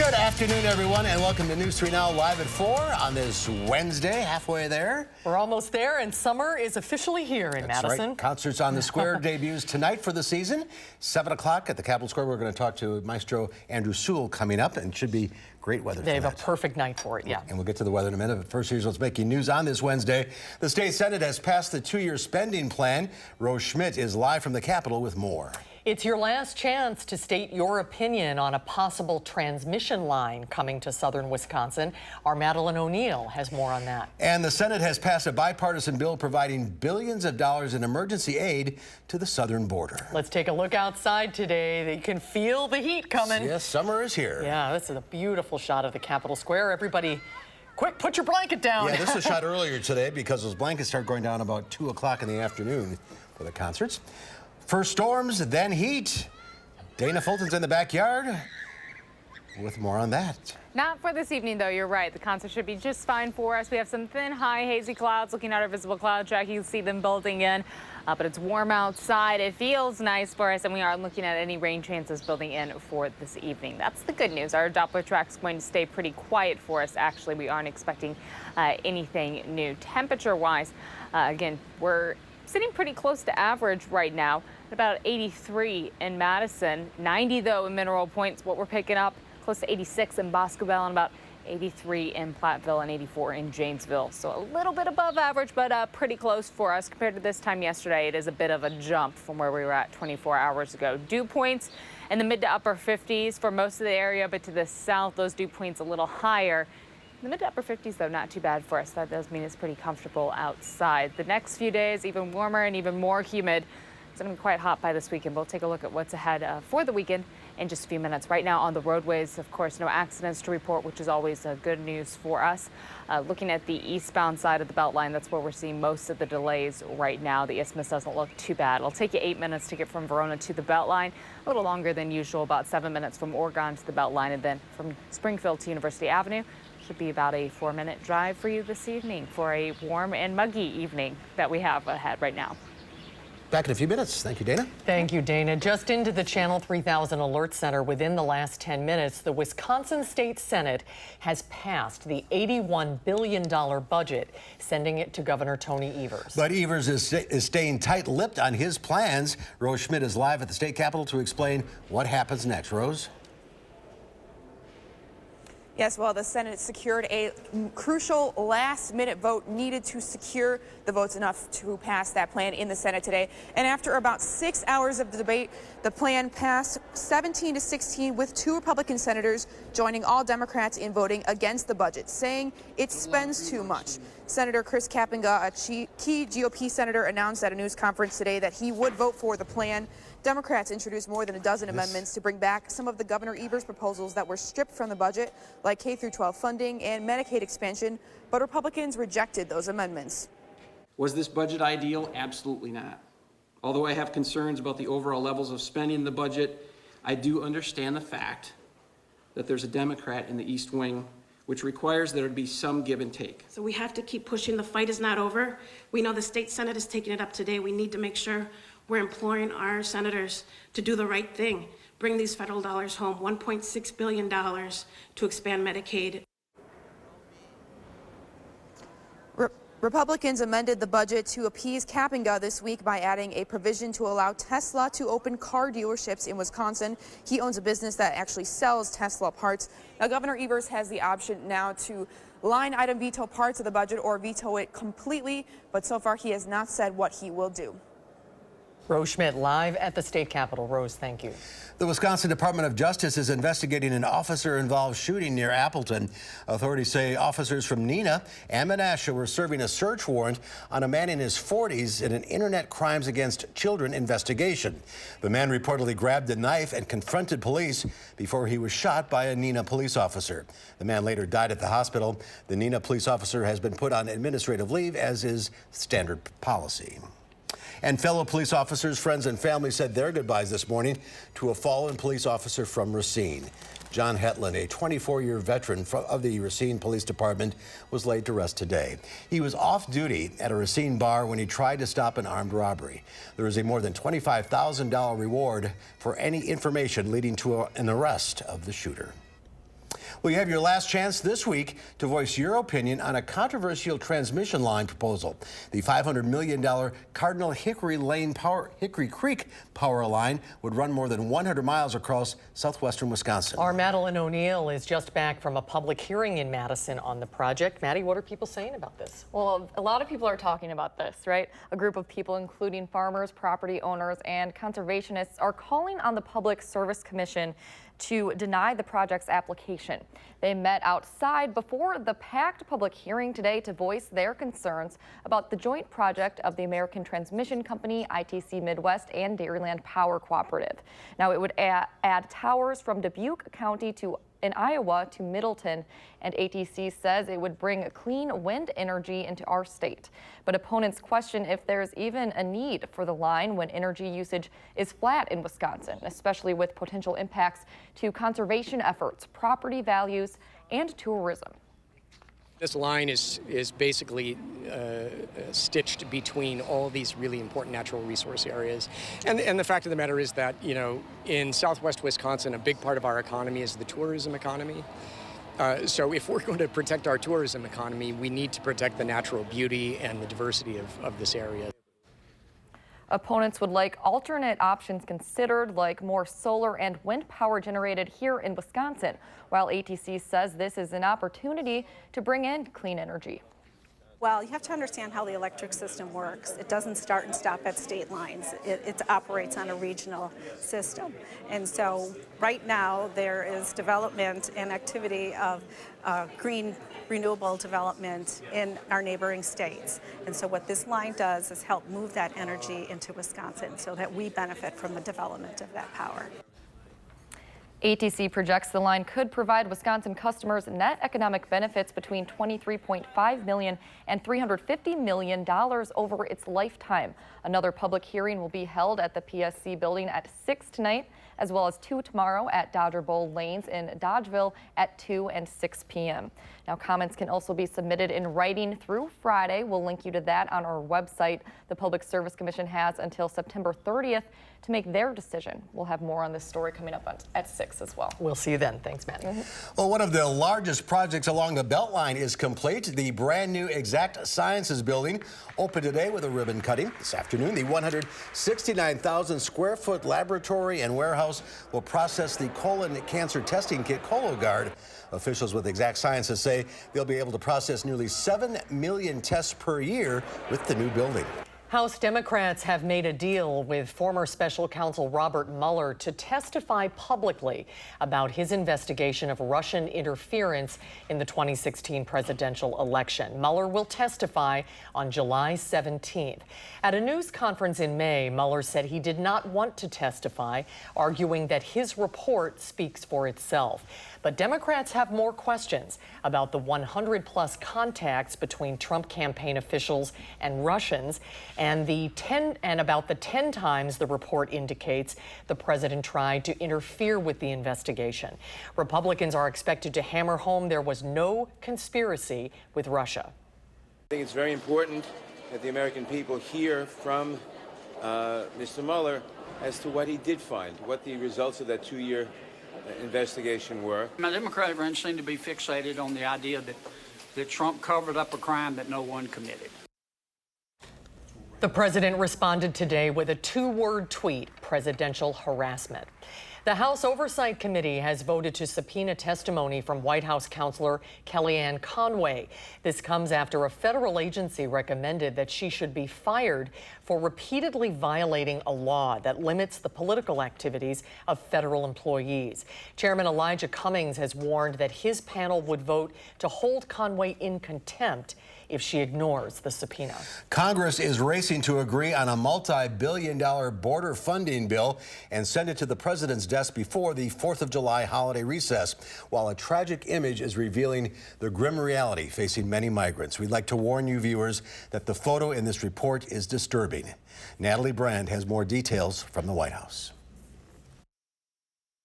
Good afternoon, everyone, and welcome to News 3 Now live at 4 on this Wednesday, halfway there. We're almost there, and summer is officially here in Madison. Right. Concerts on the Square debuts tonight for the season. 7 o'clock at the Capitol Square. We're going to talk to Maestro Andrew Sewell coming up, and it should be great weather They have tonight. a perfect night for it, yeah. And we'll get to the weather in a minute, but first, here's what's making news on this Wednesday. The state Senate has passed the 2-year spending plan. Rose Schmidt is live from the Capitol with more. It's your last chance to state your opinion on a possible transmission line coming to southern Wisconsin. Our Madeline O'Neill has more on that. And the Senate has passed a bipartisan bill providing billions of dollars in emergency aid to the southern border. Let's take a look outside today. You can feel the heat coming. Yes, summer is here. Yeah, this is a beautiful shot of the Capitol Square. Everybody, quick, put your blanket down. Yeah, this was shot earlier today because those blankets start going down about 2 o'clock in the afternoon for the concerts. First storms, then heat. Dana Fulton's in the backyard with more on that. Not for this evening, though. You're right. The concert should be just fine for us. We have some thin, high, hazy clouds looking at our visible cloud track. You can see them building in, but it's warm outside. It feels nice for us, and we are looking at any rain chances building in for this evening. That's the good news. Our Doppler track is going to stay pretty quiet for us. Actually, we aren't expecting anything new. Temperature-wise, again, we're sitting pretty close to average right now, about 83 in Madison, 90 though in Mineral Point is what we're picking up, close to 86 in Boscobel, and about 83 in Platteville and 84 in Janesville. So a little bit above average, but pretty close for us compared to this time yesterday. It is a bit of a jump from where we were at 24 hours ago. Dew points in the mid to upper 50s for most of the area, but to the south, those dew points a little higher. The mid to upper 50s, though, not too bad for us. That does mean it's pretty comfortable outside. The next few days, even warmer and even more humid. It's going to be quite hot by this weekend. We'll take a look at what's ahead for the weekend in just a few minutes. Right now on the roadways, of course, no accidents to report, which is always good news for us. Looking at the eastbound side of the Beltline, that's where we're seeing most of the delays right now. The Isthmus doesn't look too bad. It'll take you 8 minutes to get from Verona to the Beltline, a little longer than usual, about 7 minutes from Oregon to the Beltline, and then from Springfield to University Avenue. Should be about a 4-minute drive for you this evening for a warm and muggy evening that we have ahead right now. Back in a few minutes. Thank you, Dana. Thank you, Dana. Just into the Channel 3000 Alert Center within the last 10 minutes, the Wisconsin State Senate has passed the $81 billion budget, sending it to Governor Tony Evers. But Evers is staying tight-lipped on his plans. Rose Schmidt is live at the state capitol to explain what happens next. Rose? Yes, well, the Senate secured a crucial last-minute vote needed to secure the votes enough to pass that plan in the Senate today. And after about 6 hours of the debate, the plan passed 17-16 with 2 Republican senators joining all Democrats in voting against the budget, saying it spends too much. Senator Chris Kapenga, a key GOP senator, announced at a news conference today that he would vote for the plan. Democrats introduced more than a dozen amendments to bring back some of the Governor Evers proposals that were stripped from the budget, like K-12 funding and Medicaid expansion, but Republicans rejected those amendments. Was this budget ideal? Absolutely not. Although I have concerns about the overall levels of spending in the budget, I do understand the fact that there's a Democrat in the East Wing, which requires there to be some give and take. So we have to keep pushing. The fight is not over. We know the state Senate is taking it up today. We need to make sure we're imploring our senators to do the right thing. Bring these federal dollars home, $1.6 billion to expand Medicaid. Republicans amended the budget to appease Kapenga this week by adding a provision to allow Tesla to open car dealerships in Wisconsin. He owns a business that actually sells Tesla parts. Now, Governor Evers has the option now to line item veto parts of the budget or veto it completely, but so far he has not said what he will do. Rose Schmidt live at the state capitol. Rose, thank you. The Wisconsin Department of Justice is investigating an officer-involved shooting near Appleton. Authorities say officers from Neenah and Menasha were serving a search warrant on a man in his 40s in an internet crimes against children investigation. The man reportedly grabbed a knife and confronted police before he was shot by a Neenah police officer. The man later died at the hospital. The Neenah police officer has been put on administrative leave, as is standard policy. And fellow police officers, friends, and family said their goodbyes this morning to a fallen police officer from Racine. John Hetland, a 24-year veteran of the Racine Police Department, was laid to rest today. He was off duty at a Racine bar when he tried to stop an armed robbery. There is a more than $25,000 reward for any information leading to an arrest of the shooter. Well, you have your last chance this week to voice your opinion on a controversial transmission line proposal. The $500 million Cardinal Hickory Creek power line would run more than 100 miles across southwestern Wisconsin. Our Madeline O'Neill is just back from a public hearing in Madison on the project. Maddie, what are people saying about this? Well, a lot of people are talking about this, right? A group of people, including farmers, property owners, and conservationists, are calling on the Public Service Commission to deny the project's application. They met outside before the packed public hearing today to voice their concerns about the joint project of the American Transmission Company, ITC Midwest, and Dairyland Power Cooperative. Now, it would add towers from Dubuque County in Iowa to Middleton, and ATC says it would bring clean wind energy into our state. But opponents question if there's even a need for the line when energy usage is flat in Wisconsin, especially with potential impacts to conservation efforts, property values, and tourism. This line is basically stitched between all these really important natural resource areas. And the fact of the matter is that, you know, in southwest Wisconsin, a big part of our economy is the tourism economy. So if we're going to protect our tourism economy, we need to protect the natural beauty and the diversity of this area. Opponents would like alternate options considered, like more solar and wind power generated here in Wisconsin, while ATC says this is an opportunity to bring in clean energy. Well, you have to understand how the electric system works. It doesn't start and stop at state lines. It operates on a regional system. And so right now there is development and activity of green renewable development in our neighboring states. And so what this line does is help move that energy into Wisconsin so that we benefit from the development of that power. ATC projects the line could provide Wisconsin customers net economic benefits between $23.5 million and $350 million over its lifetime. Another public hearing will be held at the PSC building at 6 tonight, as well as 2 tomorrow at Dodger Bowl Lanes in Dodgeville at 2 and 6 p.m. Now, comments can also be submitted in writing through Friday. We'll link you to that on our website. The Public Service Commission has until September 30th to make their decision. We'll have more on this story coming up at 6 as well. We'll see you then. Thanks, Maddie. Well, one of the largest projects along the Beltline is complete. The brand new Exact Sciences building opened today with a ribbon cutting. This afternoon, the 169,000 square foot laboratory and warehouse will process the colon cancer testing kit Cologuard. Officials with Exact Sciences say they'll be able to process nearly 7 million tests per year with the new building. House Democrats have made a deal with former special counsel Robert Mueller to testify publicly about his investigation of Russian interference in the 2016 presidential election. Mueller will testify on July 17th. At a news conference in May, Mueller said he did not want to testify, arguing that his report speaks for itself. But Democrats have more questions about the 100-plus contacts between Trump campaign officials and Russians, and about the 10 times the report indicates the president tried to interfere with the investigation. Republicans are expected to hammer home there was no conspiracy with Russia. I think it's very important that the American people hear from Mr. Mueller as to what he did find, what the results of that 2-year investigation were. My Democratic friends seem to be fixated on the idea that Trump covered up a crime that no one committed. The president responded today with a 2-word tweet: presidential harassment. The House Oversight Committee has voted to subpoena testimony from White House counselor Kellyanne Conway. This comes after a federal agency recommended that she should be fired for repeatedly violating a law that limits the political activities of federal employees. Chairman Elijah Cummings has warned that his panel would vote to hold Conway in contempt if she ignores the subpoena. Congress is racing to agree on a multi-billion-dollar border funding bill and send it to the president's desk before the 4th of July holiday recess, while a tragic image is revealing the grim reality facing many migrants. We'd like to warn you viewers that the photo in this report is disturbing. Natalie Brand has more details from the White House.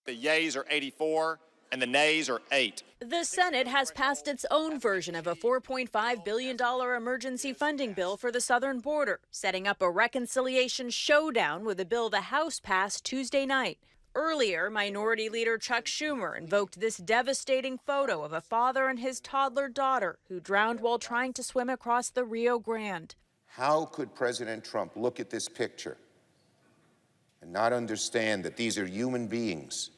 The yeas are 84 and the nays are 8. The Senate has passed its own version of a $4.5 billion emergency funding bill for the southern border, setting up a reconciliation showdown with a bill the House passed Tuesday night. Earlier, Minority Leader Chuck Schumer invoked this devastating photo of a father and his toddler daughter who drowned while trying to swim across the Rio Grande. How could President Trump look at this picture and not understand that these are human beings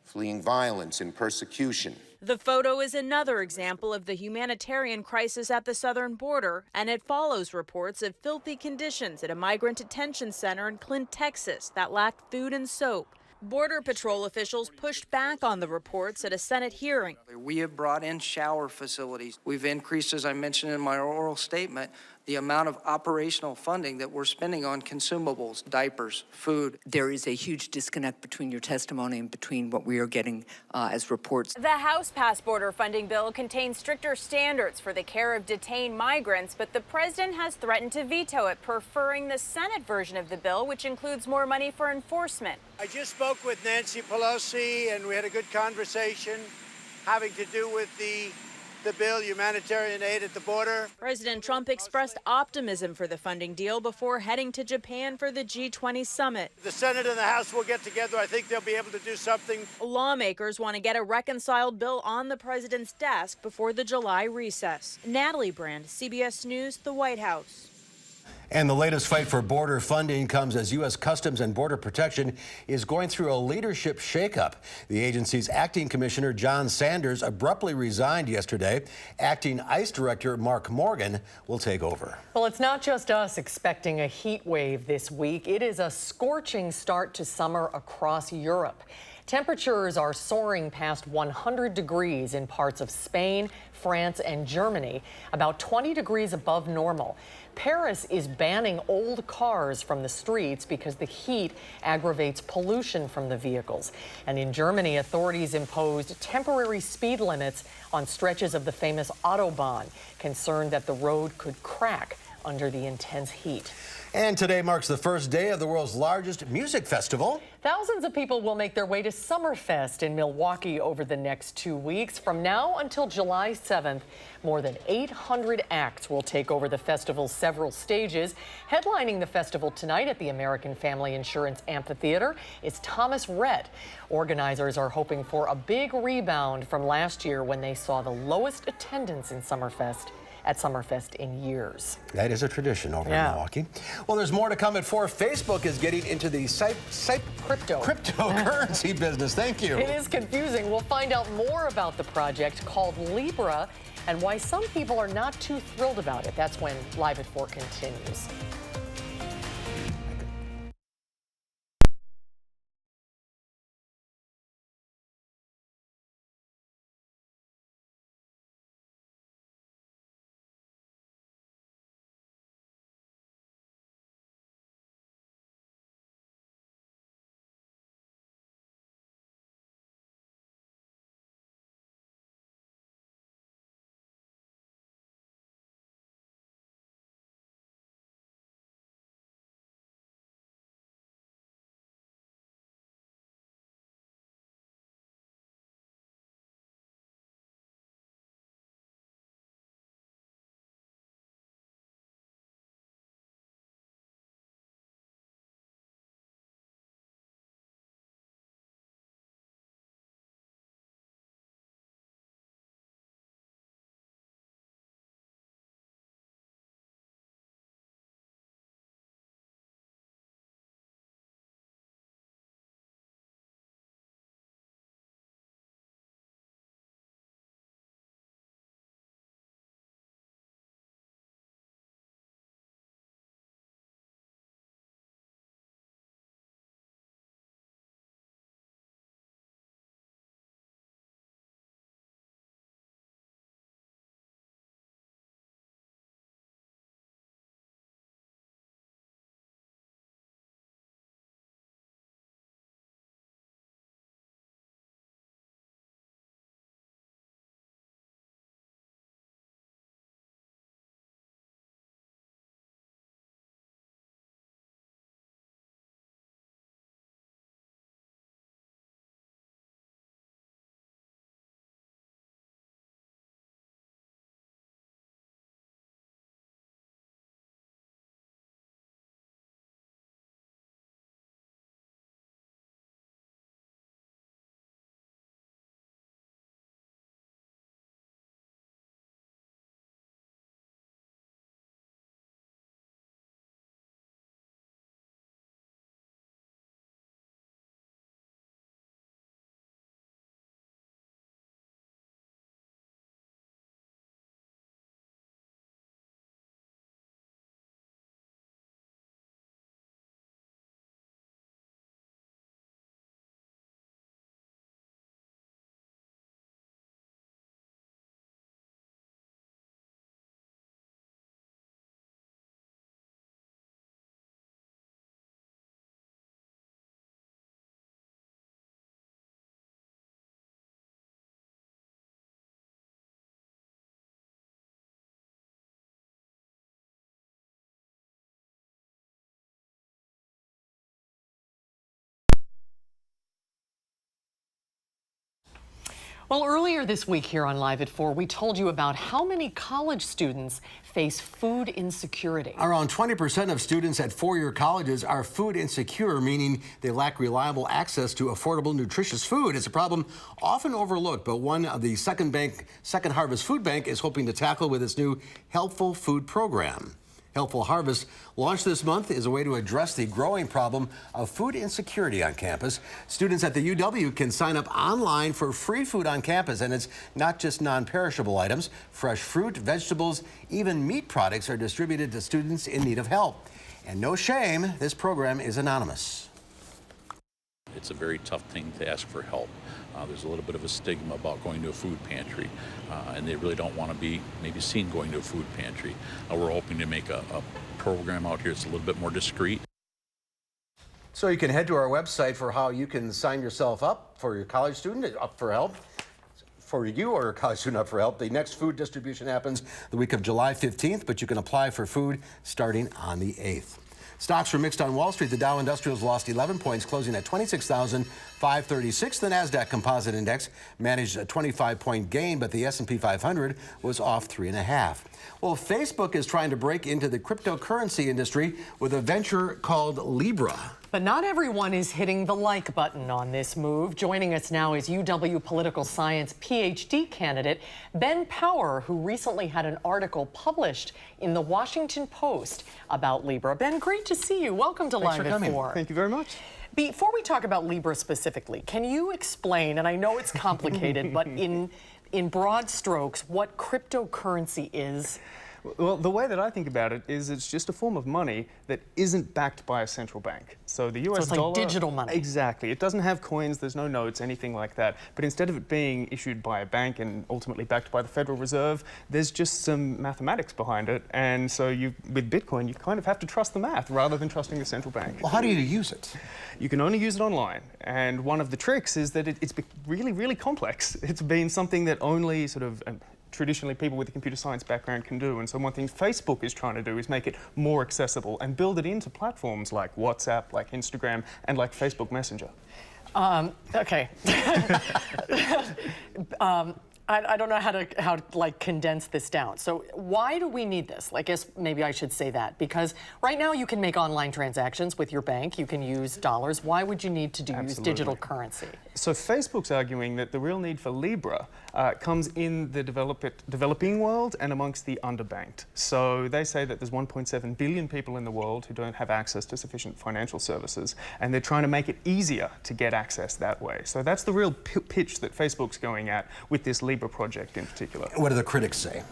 fleeing violence and persecution? The photo is another example of the humanitarian crisis at the southern border, and it follows reports of filthy conditions at a migrant detention center in Clint, Texas that lacked food and soap. Border Patrol officials pushed back on the reports at a Senate hearing. We have brought in shower facilities. We've increased, as I mentioned in my oral statement, the amount of operational funding that we're spending on consumables, diapers, food. There is a huge disconnect between your testimony and between what we are getting as reports. The House-passed border funding bill contains stricter standards for the care of detained migrants, but the president has threatened to veto it, preferring the Senate version of the bill, which includes more money for enforcement. I just spoke with Nancy Pelosi, and we had a good conversation having to do with the bill, humanitarian aid at the border. President Trump expressed optimism for the funding deal before heading to Japan for the G20 summit. The Senate and the House will get together. I think they'll be able to do something. Lawmakers want to get a reconciled bill on the president's desk before the July recess. Natalie Brand, CBS News, the White House. And the latest fight for border funding comes as U.S. Customs and Border Protection is going through a leadership shakeup. The agency's acting commissioner, John Sanders, abruptly resigned yesterday. Acting ICE Director Mark Morgan will take over. Well, it's not just us expecting a heat wave this week. It is a scorching start to summer across Europe. Temperatures are soaring past 100 degrees in parts of Spain, France, and Germany, about 20 degrees above normal. Paris is banning old cars from the streets because the heat aggravates pollution from the vehicles. And in Germany, authorities imposed temporary speed limits on stretches of the famous Autobahn, concerned that the road could crack under the intense heat. And today marks the first day of the world's largest music festival. Thousands of people will make their way to Summerfest in Milwaukee over the next 2 weeks. From now until July 7th, more than 800 acts will take over the festival's several stages. Headlining the festival tonight at the American Family Insurance Amphitheater is Thomas Rhett. Organizers are hoping for a big rebound from last year when they saw the lowest attendance in Summerfest in years. That is a tradition over in Milwaukee. Well, there's more to come at 4. Facebook is getting into the cryptocurrency business. Thank you. It is confusing. We'll find out more about the project called Libra and why some people are not too thrilled about it. That's when Live at 4 continues. Well, earlier this week here on Live at 4, we told you about how many college students face food insecurity. Around 20% of students at four-year colleges are food insecure, meaning they lack reliable access to affordable, nutritious food. It's a problem often overlooked, but one of the Second Harvest Food Bank is hoping to tackle with its new Helpful Food program. Helpful Harvest, launched this month, is a way to address the growing problem of food insecurity on campus. Students at the UW can sign up online for free food on campus, and it's not just non-perishable items. Fresh fruit, vegetables, even meat products are distributed to students in need of help. And no shame, this program is anonymous. It's a very tough thing to ask for help. There's a little bit of a stigma about going to a food pantry, and they really don't want to be maybe seen going to a food pantry. We're hoping to make a program out here that's a little bit more discreet. So you can head to our website for how you can sign yourself up for your college student up for help. For you or a college student up for help, the next food distribution happens the week of July 15th, but you can apply for food starting on the 8th. Stocks were mixed on Wall Street. The Dow Industrials lost 11 points, closing at 26,536. The Nasdaq Composite Index managed a 25-point gain, but the S&P 500 was off 3.5. Well, Facebook is trying to break into the cryptocurrency industry with a venture called Libra. But not everyone is hitting the like button on this move. Joining us now is UW political science PhD candidate Ben Power, who recently had an article published in the Washington Post about Libra. Ben, great to see you. Welcome to Live at 4. Thank you very much. Before we talk about Libra specifically, can you explain, and I know it's complicated, but in broad strokes, what cryptocurrency is? Well, the way that I think about it is it's just a form of money that isn't backed by a central bank. So the US dollar... dollar... like digital money. Exactly. It doesn't have coins, there's no notes, anything like that. But instead of it being issued by a bank and ultimately backed by the Federal Reserve, there's just some mathematics behind it. And so with Bitcoin, you kind of have to trust the math rather than trusting the central bank. Well, how do you use it? You can only use it online. And one of the tricks is that it's really, really complex. It's been something that only sort of... traditionally people with a computer science background can do. And so one thing Facebook is trying to do is make it more accessible and build it into platforms like WhatsApp, like Instagram, and like Facebook Messenger. Okay. I don't know how to like condense this down. So why do we need this? I guess maybe I should say that, because right now you can make online transactions with your bank. You can use dollars. Why would you need to use digital currency? So Facebook's arguing that the real need for Libra comes in the developing world and amongst the underbanked. So they say that there's 1.7 billion people in the world who don't have access to sufficient financial services, and they're trying to make it easier to get access that way. So that's the real pitch that Facebook's going at with this Libra project in particular. What do the critics say?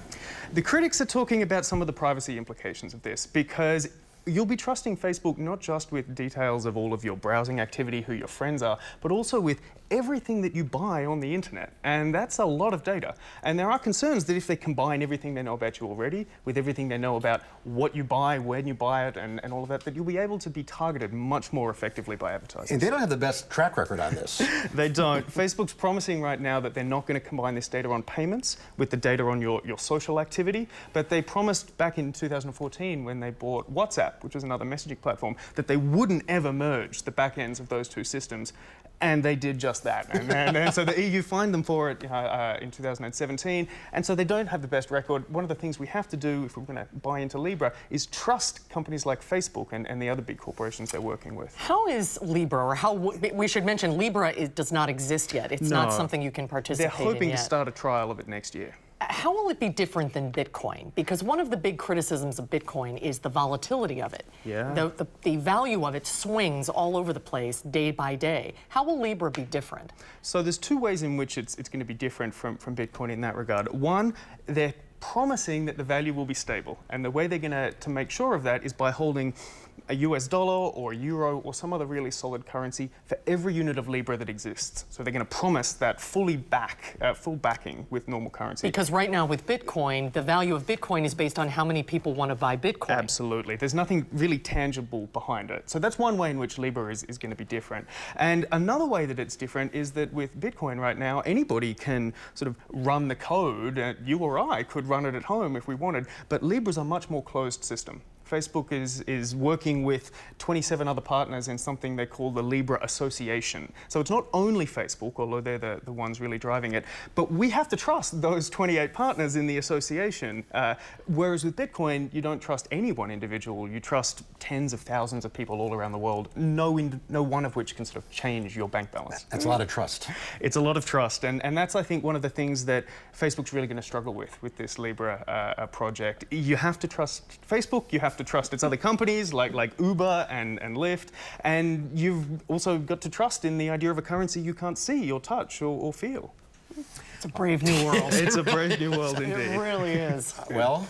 The critics are talking about some of the privacy implications of this, because you'll be trusting Facebook not just with details of all of your browsing activity, who your friends are, but also with everything that you buy on the internet. And that's a lot of data. And there are concerns that if they combine everything they know about you already with everything they know about what you buy, when you buy it, and all of that, that you'll be able to be targeted much more effectively by advertisers. And they don't have the best track record on this. They don't. Facebook's promising right now that they're not going to combine this data on payments with the data on your social activity, but they promised back in 2014 when they bought WhatsApp, which is another messaging platform, that they wouldn't ever merge the back ends of those two systems. And they did just that. And so the EU fined them for it in 2017. And so they don't have the best record. One of the things we have to do if we're going to buy into Libra is trust companies like Facebook and the other big corporations they're working with. How is Libra, or how we should mention Libra does not exist yet. It's not something you can participate in yet. They're hoping to start a trial of it next year. How will it be different than Bitcoin? Because one of the big criticisms of Bitcoin is the volatility of it. Yeah. The value of it swings all over the place day by day. How will Libra be different? So there's two ways in which it's going to be different from Bitcoin in that regard. One, they're promising that the value will be stable. And the way they're going to make sure of that is by holding a US dollar or a euro or some other really solid currency for every unit of Libra that exists. So they're going to promise that full backing with normal currency. Because right now with Bitcoin, the value of Bitcoin is based on how many people want to buy Bitcoin. Absolutely. There's nothing really tangible behind it. So that's one way in which Libra is going to be different. And another way that it's different is that with Bitcoin right now, anybody can sort of run the code. You or I could run it at home if we wanted. But Libra's a much more closed system. Facebook is working with 27 other partners in something they call the Libra Association. So it's not only Facebook, although they're the ones really driving it, but we have to trust those 28 partners in the association. Whereas with Bitcoin, you don't trust any one individual. You trust tens of thousands of people all around the world, no one of which can sort of change your bank balance. That's a lot of trust. It's a lot of trust, and that's, I think, one of the things that Facebook's really going to struggle with this Libra project. You have to trust Facebook, you have to trust its other companies like Uber and Lyft, and you've also got to trust in the idea of a currency you can't see or touch or feel. It's a brave new world. It's a brave new world indeed. It really is. Well,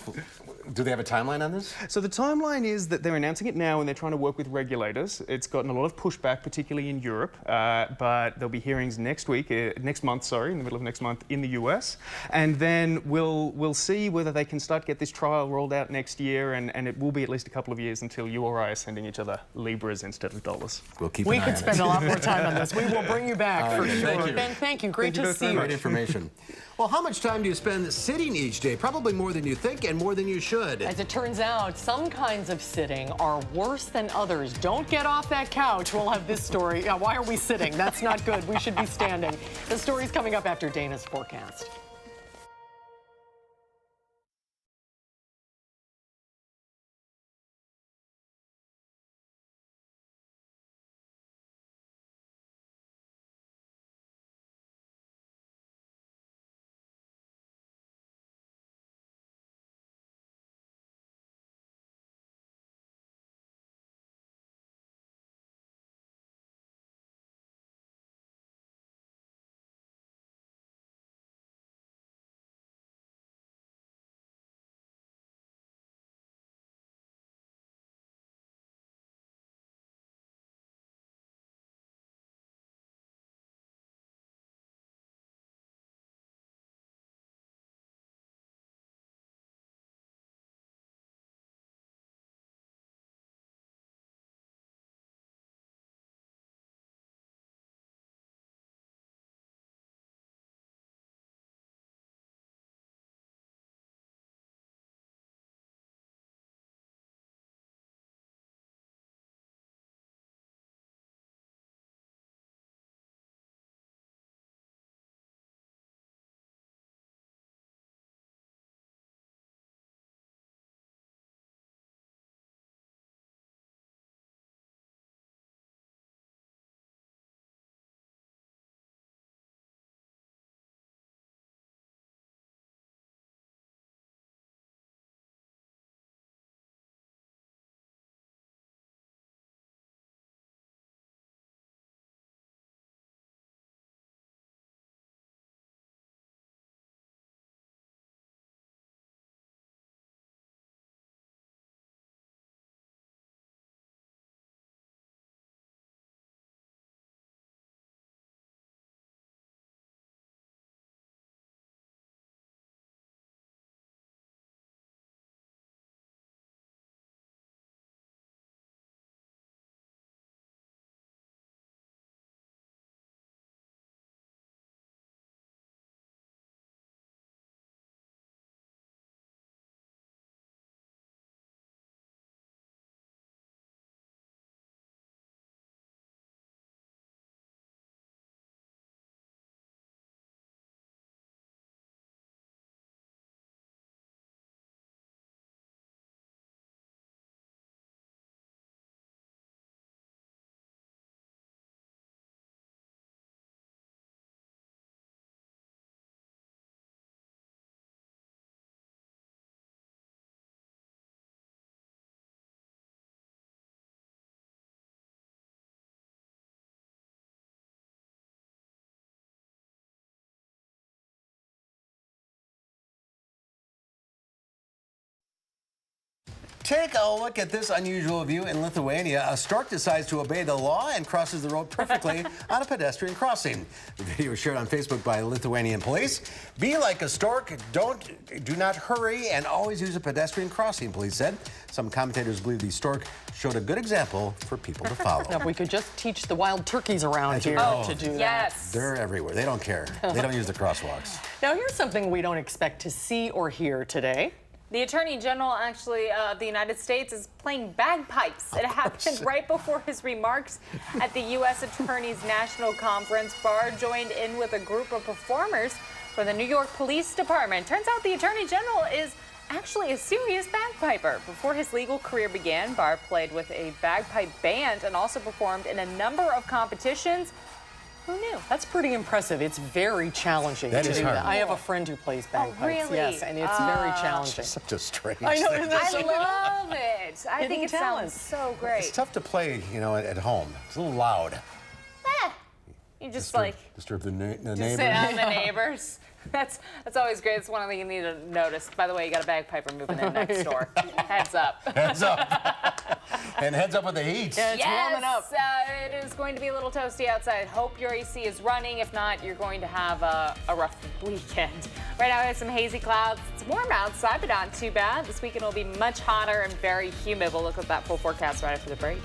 do they have a timeline on this? So the timeline is that they're announcing it now and they're trying to work with regulators. It's gotten a lot of pushback, particularly in Europe, but there'll be hearings next month, in the middle of next month in the US. And then we'll see whether they can start to get this trial rolled out next year, and it will be at least a couple of years until you or I are sending each other Libras instead of dollars. We'll keep We an eye could on spend it. a lot more time on this. We will bring you back for sure. Thank you. Ben, thank you. Great to see you. Great information. Well, how much time do you spend sitting each day? Probably more than you think and more than you should. As it turns out, some kinds of sitting are worse than others. Don't get off that couch. We'll have this story. Why are we sitting? That's not good. We should be standing. The story's coming up after Dana's forecast. Take a look at this unusual view in Lithuania. A stork decides to obey the law and crosses the road perfectly on a pedestrian crossing. The video was shared on Facebook by Lithuanian police. Be like a stork, do not hurry, and always use a pedestrian crossing, police said. Some commentators believe the stork showed a good example for people to follow. Now, if we could just teach the wild turkeys around here to do that. Yes. They're everywhere. They don't care. They don't use the crosswalks. Now, here's something we don't expect to see or hear today. The Attorney General, actually, of the United States is playing bagpipes. It happened right before his remarks at the U.S. Attorney's National Conference. Barr joined in with a group of performers for the New York Police Department. Turns out the Attorney General is actually a serious bagpiper. Before his legal career began, Barr played with a bagpipe band and also performed in a number of competitions. Who knew? That's pretty impressive. It's very challenging That to is do hard. that. I have a friend who plays bagpipes. really? Yes, and it's very challenging. Such a strange I know, thing. isn't that I love it. I think it talent. sounds so great. It's tough to play, you know, at home. It's a little loud. You just Disturb the neighbors. just sit on the neighbors. That's always great. It's one thing you need to notice. By the way, you got a bagpiper moving in next door. Heads up. Heads up. And heads up with the heat. Yeah, it's warming up. It is going to be a little toasty outside. Hope your AC is running. If not, you're going to have a rough weekend. Right now we have some hazy clouds. It's warm outside, but not too bad. This weekend will be much hotter and very humid. We'll look at that full forecast right after the break.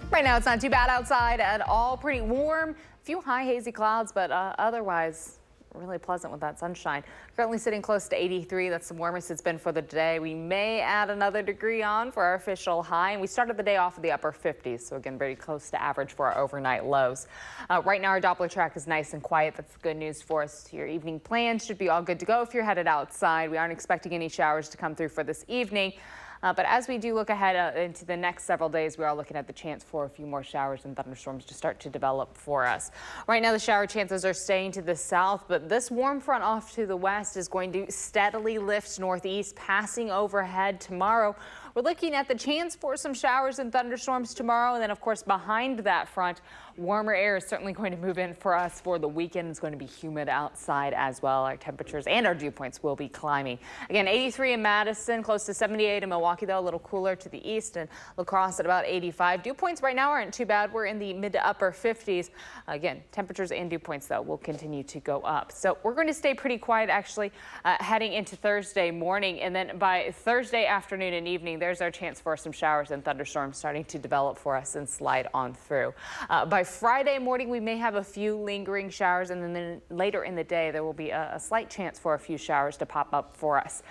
Right now, it's not too bad outside at all. Pretty warm. A few high hazy clouds, but otherwise really pleasant with that sunshine. Currently sitting close to 83. That's the warmest it's been for the day. We may add another degree on for our official high, and we started the day off of the upper 50s, so again, very close to average for our overnight lows. Right now, our Doppler track is nice and quiet. That's good news for us. Your evening plans should be all good to go if you're headed outside. We aren't expecting any showers to come through for this evening. But as we do look ahead into the next several days, we are looking at the chance for a few more showers and thunderstorms to start to develop for us. Right now, the shower chances are staying to the south, but this warm front off to the west is going to steadily lift northeast, passing overhead tomorrow. We're looking at the chance for some showers and thunderstorms tomorrow. And then, of course, behind that front, warmer air is certainly going to move in for us for the weekend. It's going to be humid outside as well. Our temperatures and our dew points will be climbing. Again, 83 in Madison, close to 78 in Milwaukee. Milwaukee, though, a little cooler to the east, and La Crosse at about 85. Dew points right now aren't too bad. We're in the mid to upper 50s. Again, temperatures and dew points, though, will continue to go up. So we're going to stay pretty quiet, actually, heading into Thursday morning. And then by Thursday afternoon and evening, there's our chance for some showers and thunderstorms starting to develop for us and slide on through. By Friday morning, we may have a few lingering showers, and then later in the day, there will be a slight chance for a few showers to pop up for us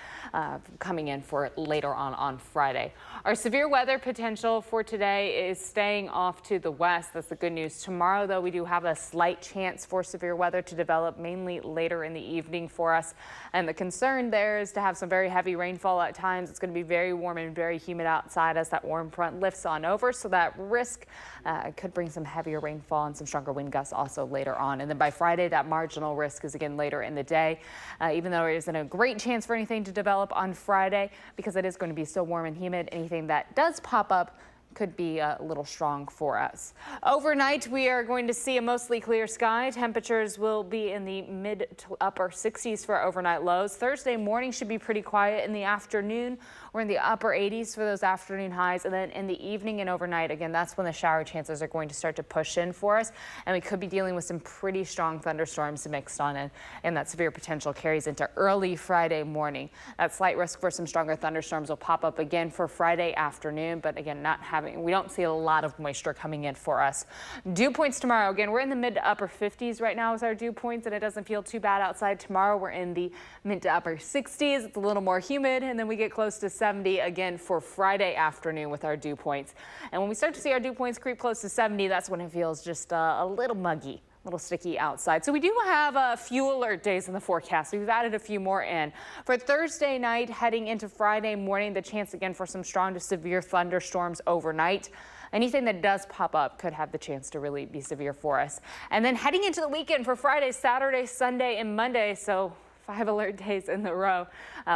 coming in for later on Friday. Our severe weather potential for today is staying off to the west. That's the good news. Tomorrow, though, we do have a slight chance for severe weather to develop mainly later in the evening for us. And the concern there is to have some very heavy rainfall at times. It's going to be very warm and very humid outside as that warm front lifts on over. So that risk could bring some heavier rainfall and some stronger wind gusts also later on. And then by Friday, that marginal risk is again later in the day, even though there isn't a great chance for anything to develop on Friday because it is going to be so warm and humid. Anything that does pop up could be a little strong for us. Overnight, we are going to see a mostly clear sky. Temperatures will be in the mid to upper 60s for overnight lows. Thursday morning should be pretty quiet. In the afternoon, we're in the upper 80s for those afternoon highs. And then in the evening and overnight, again, that's when the shower chances are going to start to push in for us. And we could be dealing with some pretty strong thunderstorms mixed on in, and that severe potential carries into early Friday morning. That slight risk for some stronger thunderstorms will pop up again for Friday afternoon, but again, we don't see a lot of moisture coming in for us. Dew points tomorrow, again, we're in the mid to upper 50s right now as our dew points, and it doesn't feel too bad outside. Tomorrow, we're in the mid to upper 60s. It's a little more humid, and then we get close to 70 again for Friday afternoon with our dew points. And when we start to see our dew points creep close to 70, that's when it feels just a little muggy, a little sticky outside. So we do have a few alert days in the forecast. We've added a few more in. For Thursday night, heading into Friday morning, the chance again for some strong to severe thunderstorms overnight. Anything that does pop up could have the chance to really be severe for us. And then heading into the weekend for Friday, Saturday, Sunday, and Monday, so 5 alert days in a row.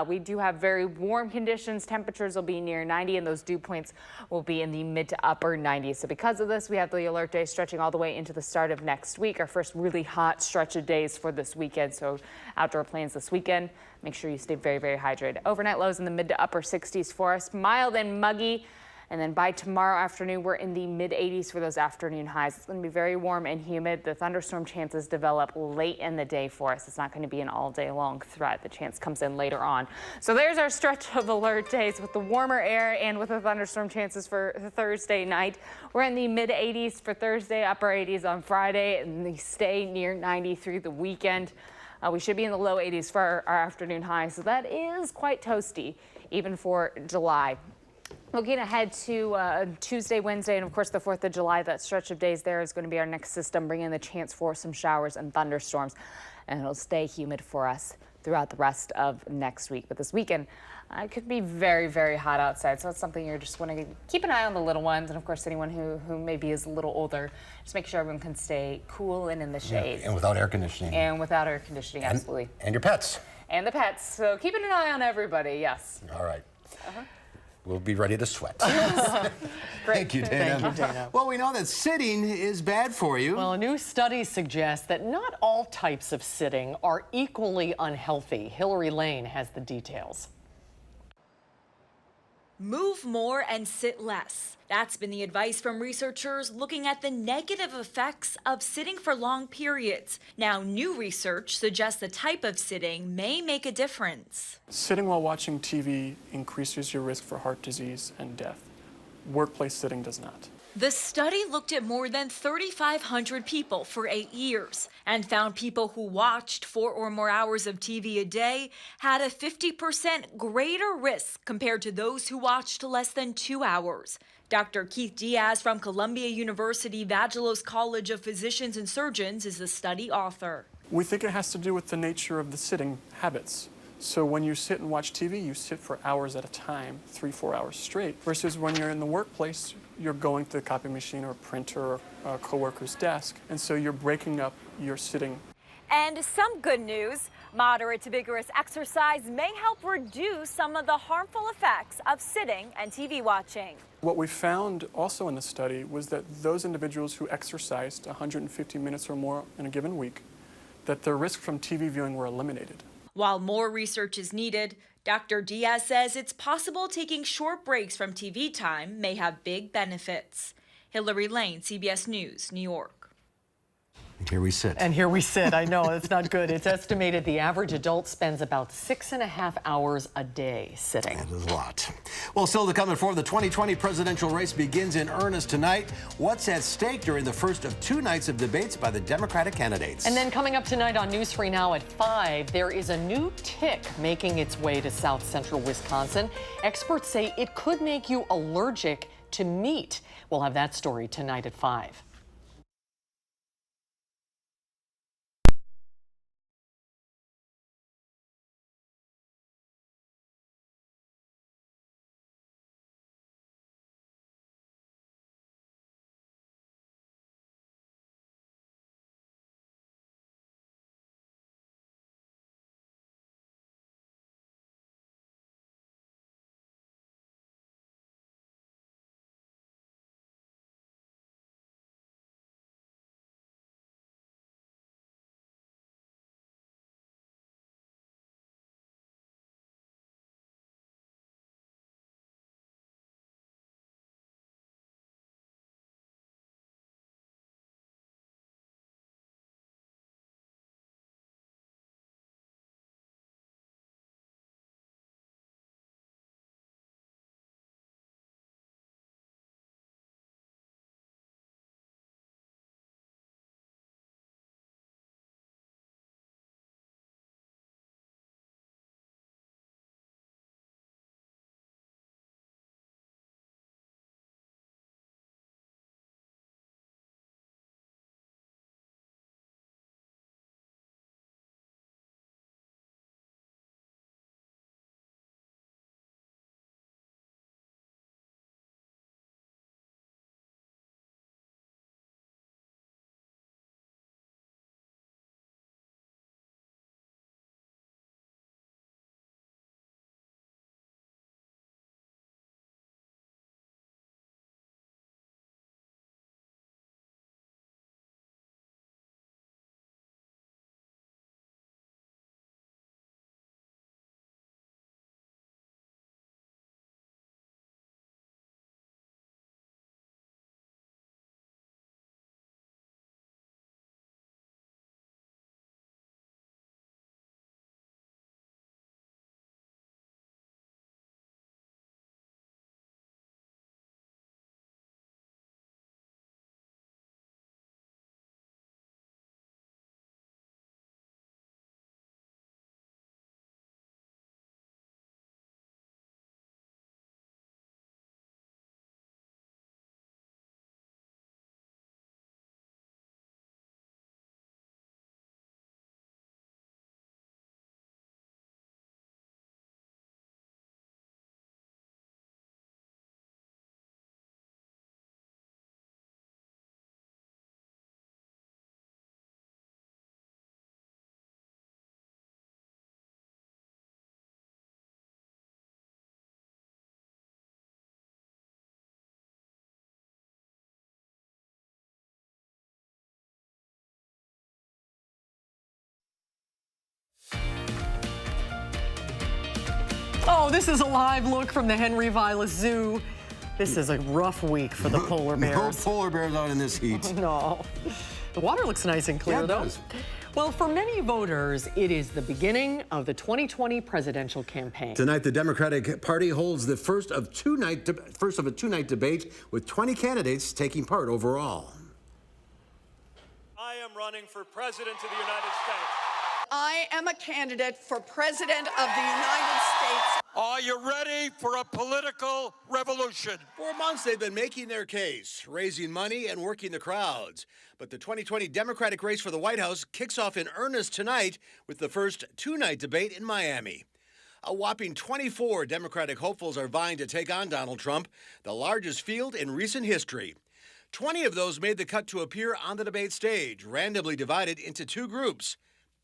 We do have very warm conditions. Temperatures will be near 90, and those dew points will be in the mid to upper 90s. So because of this, we have the alert days stretching all the way into the start of next week, our first really hot stretch of days for this weekend. So outdoor plans this weekend, make sure you stay very, very hydrated. Overnight lows in the mid to upper 60s for us, mild and muggy. And then by tomorrow afternoon, we're in the mid 80s for those afternoon highs. It's going to be very warm and humid. The thunderstorm chances develop late in the day for us. It's not going to be an all day long threat. The chance comes in later on. So there's our stretch of alert days with the warmer air and with the thunderstorm chances for Thursday night. We're in the mid 80s for Thursday, upper 80s on Friday, and they stay near 90 through the weekend. We should be in the low 80s for our afternoon highs. So that is quite toasty, even for July. Looking ahead to Tuesday, Wednesday, and of course the 4th of July, that stretch of days there is going to be our next system, bringing the chance for some showers and thunderstorms. And it'll stay humid for us throughout the rest of next week. But this weekend, it could be very, very hot outside. So it's something you're just want to keep an eye on the little ones. And of course, anyone who maybe is a little older, just make sure everyone can stay cool and in the shade. Yeah, and without air conditioning. And without air conditioning, absolutely. And your pets. And the pets. So keeping an eye on everybody, yes. All right. We'll be ready to sweat. Thank you, Dana. Thank you, Dana. Well, we know that sitting is bad for you. Well, a new study suggests that not all types of sitting are equally unhealthy. Hillary Lane has the details. Move more and sit less. That's been the advice from researchers looking at the negative effects of sitting for long periods. Now, new research suggests the type of sitting may make a difference. Sitting while watching TV increases your risk for heart disease and death. Workplace sitting does not. The study looked at more than 3,500 people for 8 years and found people who watched 4 or more hours of TV a day had a 50% greater risk compared to those who watched less than 2 hours. Dr. Keith Diaz from Columbia University Vagelos College of Physicians and Surgeons is the study author. We think it has to do with the nature of the sitting habits. So when you sit and watch TV, you sit for hours at a time, 3-4 hours straight, versus when you're in the workplace, you're going to the copy machine or a printer or a coworker's desk, and so you're breaking up your sitting. And some good news, moderate to vigorous exercise may help reduce some of the harmful effects of sitting and TV watching. What we found also in the study was that those individuals who exercised 150 minutes or more in a given week, that their risk from TV viewing were eliminated. While more research is needed, Dr. Diaz says it's possible taking short breaks from TV time may have big benefits. Hillary Lane, CBS News, New York. Here we sit. And here we sit. I know, it's not good. It's estimated the average adult spends about 6.5 hours a day sitting. That is a lot. Well, still to come before the 2020 presidential race begins in earnest tonight. What's at stake during the first of 2 nights of debates by the Democratic candidates? And then coming up tonight on News 3 Now at 5, there is a new tick making its way to south central Wisconsin. Experts say it could make you allergic to meat. We'll have that story tonight at 5. Oh, this is a live look from the Henry Vilas Zoo. This is a rough week for the polar bears. No polar bears out in this heat. No. The water looks nice and clear, though. Does. Well, for many voters, it is the beginning of the 2020 presidential campaign. Tonight, the Democratic Party holds the first of a two-night debate with 20 candidates taking part overall. I am running for President of the United States. I am a candidate for President of the United States. Are you ready for a political revolution? For months, they've been making their case, raising money and working the crowds. But the 2020 Democratic race for the White House kicks off in earnest tonight with the first two-night debate in Miami. A whopping 24 Democratic hopefuls are vying to take on Donald Trump, the largest field in recent history. 20 of those made the cut to appear on the debate stage, randomly divided into two groups.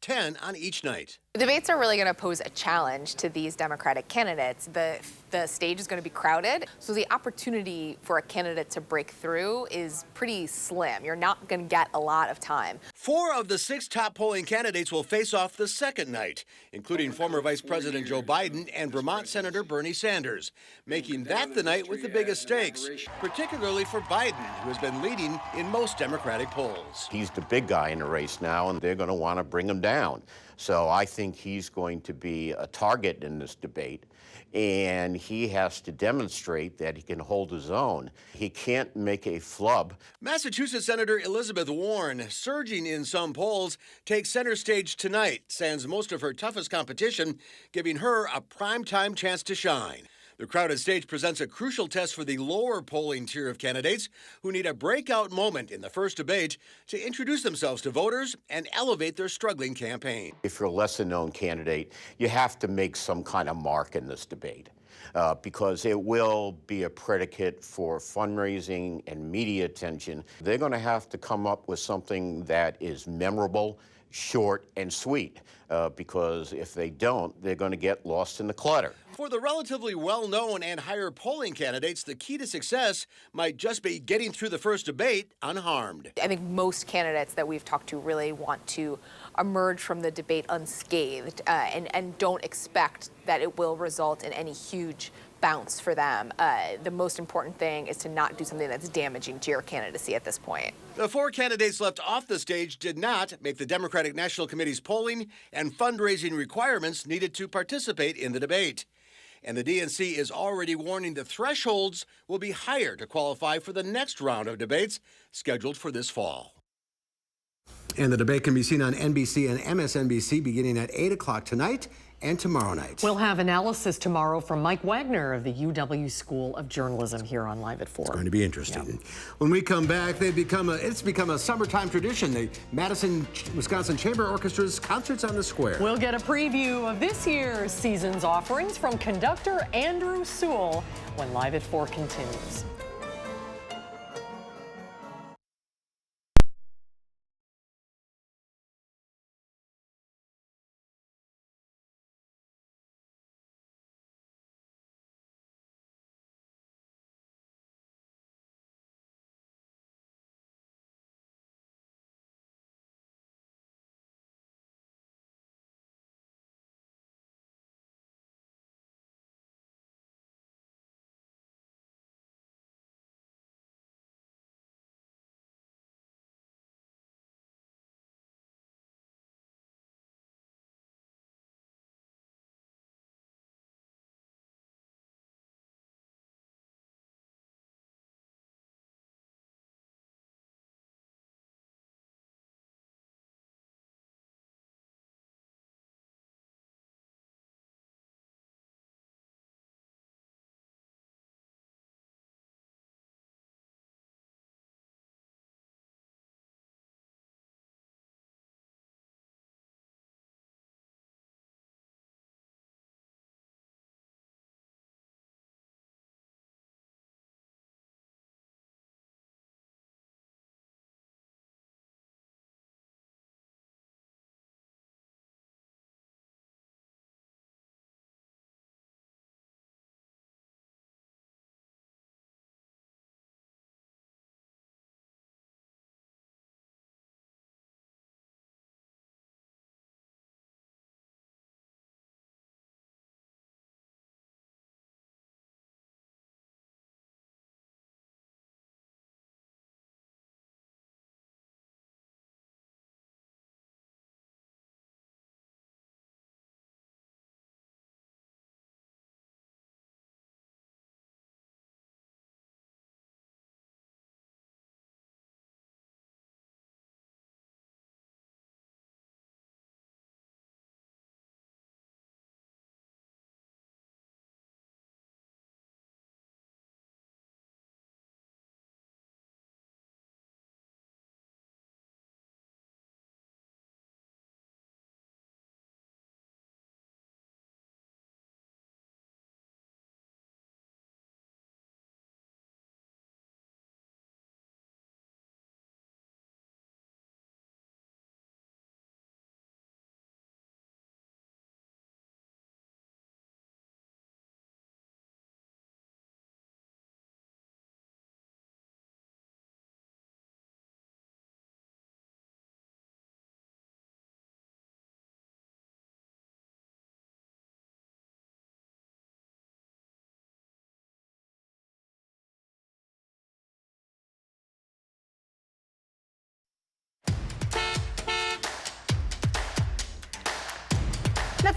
10 on each night. The debates are really going to pose a challenge to these Democratic candidates. The the stage is going to be crowded. So the opportunity for a candidate to break through is pretty slim. You're not going to get a lot of time. 4 of the 6 top polling candidates will face off the second night, including former Vice President Joe Biden and Vermont Senator Bernie Sanders, making that the night with the biggest stakes, particularly for Biden, who has been leading in most Democratic polls. He's the big guy in the race now, and they're going to want to bring him down. So I think he's going to be a target in this debate, and he has to demonstrate that he can hold his own. He can't make a flub. Massachusetts Senator Elizabeth Warren, surging in some polls, takes center stage tonight, sans most of her toughest competition, giving her a primetime chance to shine. The crowded stage presents a crucial test for the lower polling tier of candidates who need a breakout moment in the first debate to introduce themselves to voters and elevate their struggling campaign. If you're a lesser-known candidate, you have to make some kind of mark in this debate because it will be a predicate for fundraising and media attention. They're going to have to come up with something that is memorable, short, and sweet, because if they don't, they're going to get lost in the clutter. For the relatively well-known and higher polling candidates, the key to success might just be getting through the first debate unharmed. I think most candidates that we've talked to really want to emerge from the debate unscathed and don't expect that it will result in any huge bounce for them. The most important thing is to not do something that's damaging to your candidacy at this point. The 4 candidates left off the stage did not make the Democratic National Committee's polling and fundraising requirements needed to participate in the debate. And the DNC is already warning the thresholds will be higher to qualify for the next round of debates scheduled for this fall. And the debate can be seen on NBC and MSNBC beginning at 8 o'clock tonight and tomorrow night. We'll have analysis tomorrow from Mike Wagner of the UW School of Journalism here on Live at 4. It's going to be interesting. Yeah. When we come back, it's become a summertime tradition, the Madison, Wisconsin Chamber Orchestra's Concerts on the Square. We'll get a preview of this year's season's offerings from conductor Andrew Sewell when Live at 4 continues.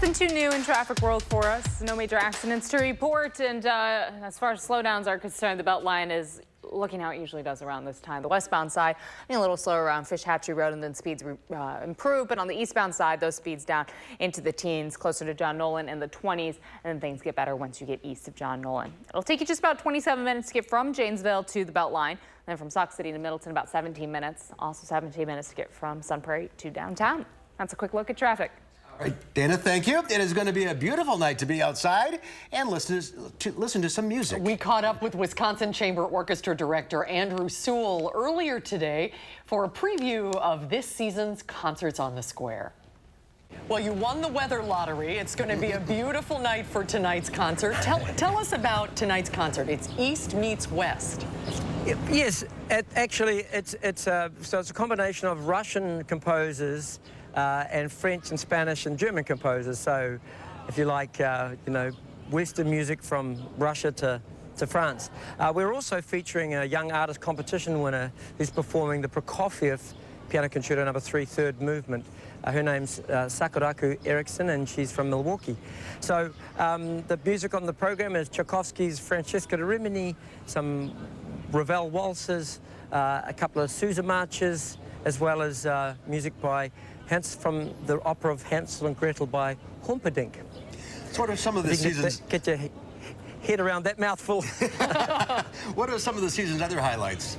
Nothing too new in traffic world for us. No major accidents to report. And as far as slowdowns are concerned, the Beltline is looking how it usually does around this time. The westbound side, a little slower around Fish Hatchery Road, and then speeds improve. But on the eastbound side, those speeds down into the teens, closer to John Nolan in the 20s. And then things get better once you get east of John Nolan. It'll take you just about 27 minutes to get from Janesville to the Beltline. Then from Sauk City to Middleton, about 17 minutes. Also 17 minutes to get from Sun Prairie to downtown. That's a quick look at traffic. All right, Dana, thank you. It is going to be a beautiful night to be outside and listen to some music. We caught up with Wisconsin Chamber Orchestra Director Andrew Sewell earlier today for a preview of this season's Concerts on the Square. Well, you won the weather lottery. It's going to be a beautiful night for tonight's concert. Tell us about tonight's concert. It's East meets West. Yes, actually, it's a combination of Russian composers and French and Spanish and German composers. So, if you like, Western music from Russia to France. We're also featuring a young artist competition winner who's performing the Prokofiev Piano Concerto No. 3, third movement. Her name's Sakuraku Eriksson, and she's from Milwaukee. So the music on the program is Tchaikovsky's Francesca da Rimini, some Ravel waltzes, a couple of Sousa marches, as well as music by from the opera of Hansel and Gretel by Humperdinck. So what are some of the seasons? Get your head around that mouthful. What are some of the season's other highlights?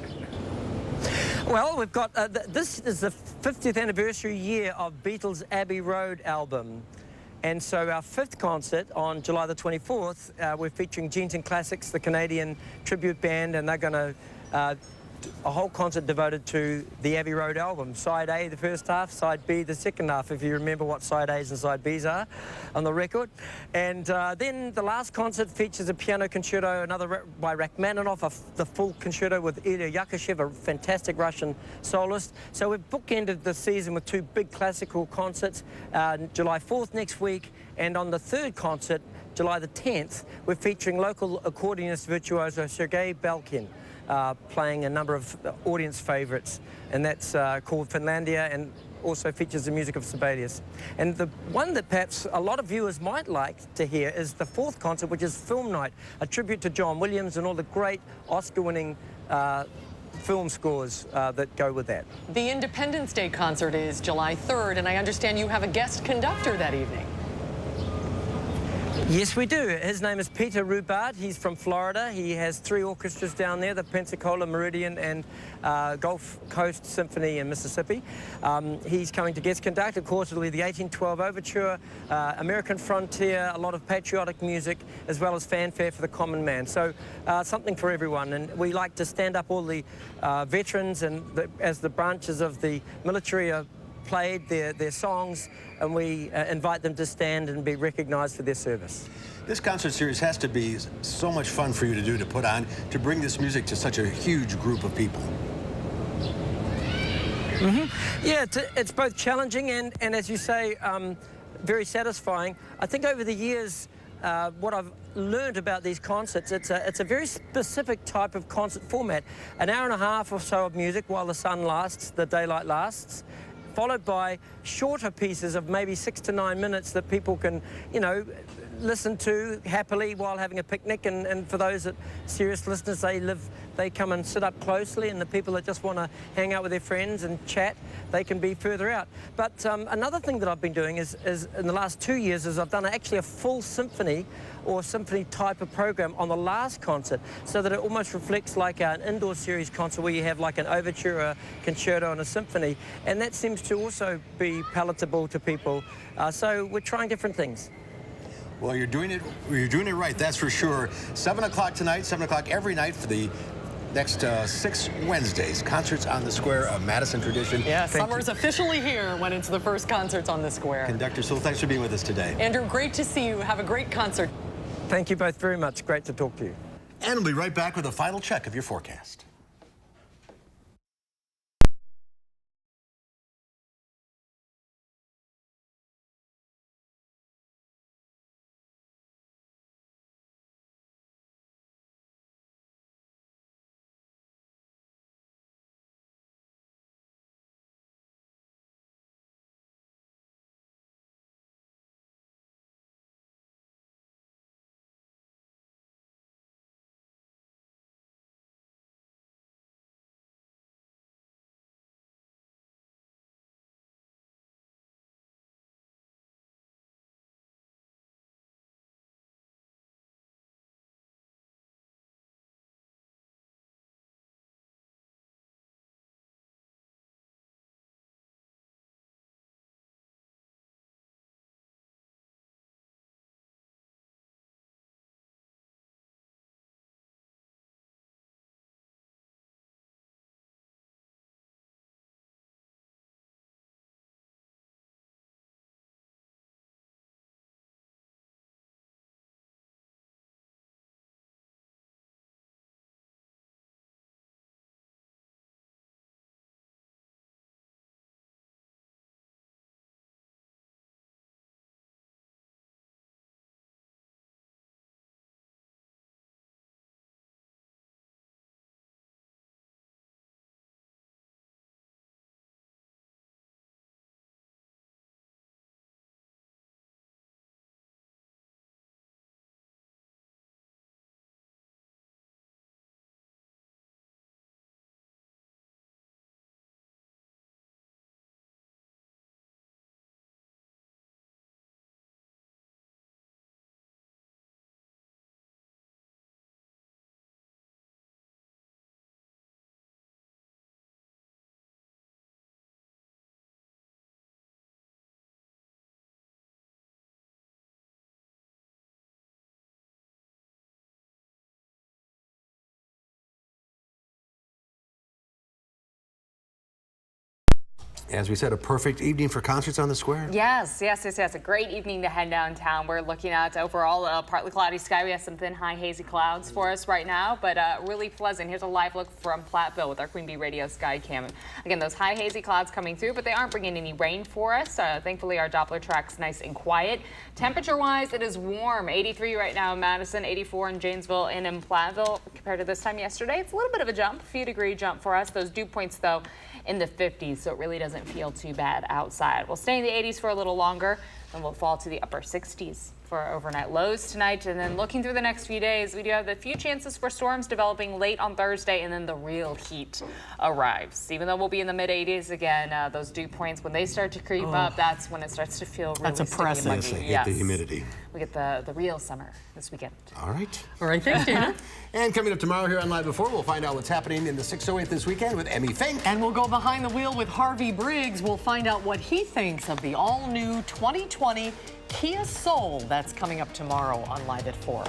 Well, we've got, this is the 50th anniversary year of Beatles' Abbey Road album. And so our fifth concert on July the 24th, we're featuring Genes and Classics, the Canadian tribute band, and they're going to a whole concert devoted to the Abbey Road album. Side A, the first half, side B, the second half, if you remember what side A's and side B's are on the record. And then the last concert features a piano concerto, another by Rachmaninoff, the full concerto with Ilya Yakushev, a fantastic Russian soloist. So we've bookended the season with two big classical concerts, July 4th next week, and on the third concert, July the 10th, we're featuring local accordionist virtuoso Sergei Belkin, playing a number of audience favorites, and that's called Finlandia, and also features the music of Sibelius. And the one that perhaps a lot of viewers might like to hear is the fourth concert, which is Film Night, a tribute to John Williams and all the great Oscar-winning film scores that go with that. The Independence Day concert is July 3rd, and I understand you have a guest conductor that evening. Yes, we do. His name is Peter Rubart. He's from Florida. He has three orchestras down there, the Pensacola, Meridian, and Gulf Coast Symphony in Mississippi. He's coming to guest conduct. Of course, it'll be the 1812 Overture, American Frontier, a lot of patriotic music, as well as fanfare for the common man. So something for everyone. And we like to stand up all the veterans and as the branches of the military are played their songs, and we invite them to stand and be recognized for their service. This concert series has to be so much fun for you to do, to put on, to bring this music to such a huge group of people. Yeah, it's both challenging and as you say, very satisfying. I think over the years, what I've learned about these concerts, it's a very specific type of concert format. An hour and a half or so of music while the sun lasts, the daylight lasts, followed by shorter pieces of maybe 6 to 9 minutes that people can, listen to happily while having a picnic. And for those that serious listeners, they come and sit up closely, and the people that just want to hang out with their friends and chat, they can be further out. But another thing that I've been doing is in the last 2 years is I've done actually a full symphony or symphony type of program on the last concert, so that it almost reflects like an indoor series concert where you have like an overture, a concerto, and a symphony, and that seems to also be palatable to people. So we're trying different things. Well, you're doing it right, that's for sure. 7 o'clock tonight, 7 o'clock every night for the next 6 Wednesdays. Concerts on the Square, a Madison tradition. Yeah, summer's officially here when it's the first Concerts on the Square. Conductor Sewell, thanks for being with us today. Andrew, great to see you. Have a great concert. Thank you both very much. Great to talk to you. And we'll be right back with a final check of your forecast. As we said, a perfect evening for concerts on the square. Yes. A great evening to head downtown. We're looking at overall a partly cloudy sky. We have some thin, high, hazy clouds for us right now, but really pleasant. Here's a live look from Platteville with our Queen Bee Radio Sky Cam. Again, those high, hazy clouds coming through, but they aren't bringing any rain for us. Thankfully, our Doppler track's nice and quiet. Temperature-wise, it is warm. 83 right now in Madison, 84 in Janesville and in Platteville. Compared to this time yesterday, it's a little bit of a jump, a few degree jump for us. Those dew points, though, in the 50s, so it really doesn't feel too bad outside. We'll stay in the 80s for a little longer, then we'll fall to the upper 60s for our overnight lows tonight. And then looking through the next few days, we do have a few chances for storms developing late on Thursday, and then the real heat arrives. Even though we'll be in the mid-80s again, those dew points, when they start to creep up, that's when it starts to feel really That's oppressive. sticky and muggy. I hate the humidity. We get the real summer this weekend. All right. All right, thanks, Dana. And coming up tomorrow here on Live Before, we'll find out what's happening in the 608 this weekend with Emmy Fink. And we'll go behind the wheel with Harvey Briggs. We'll find out what he thinks of the all-new 2020 Kia Soul. That's coming up tomorrow on Live at 4.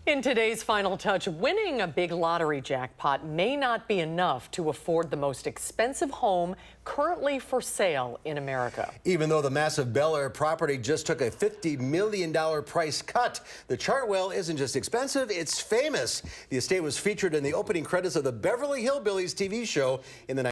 In today's Final Touch, winning a big lottery jackpot may not be enough to afford the most expensive home currently for sale in America. Even though the massive Bel Air property just took a $50 million price cut, the Chartwell isn't just expensive, it's famous. The estate was featured in the opening credits of the Beverly Hillbillies TV show in the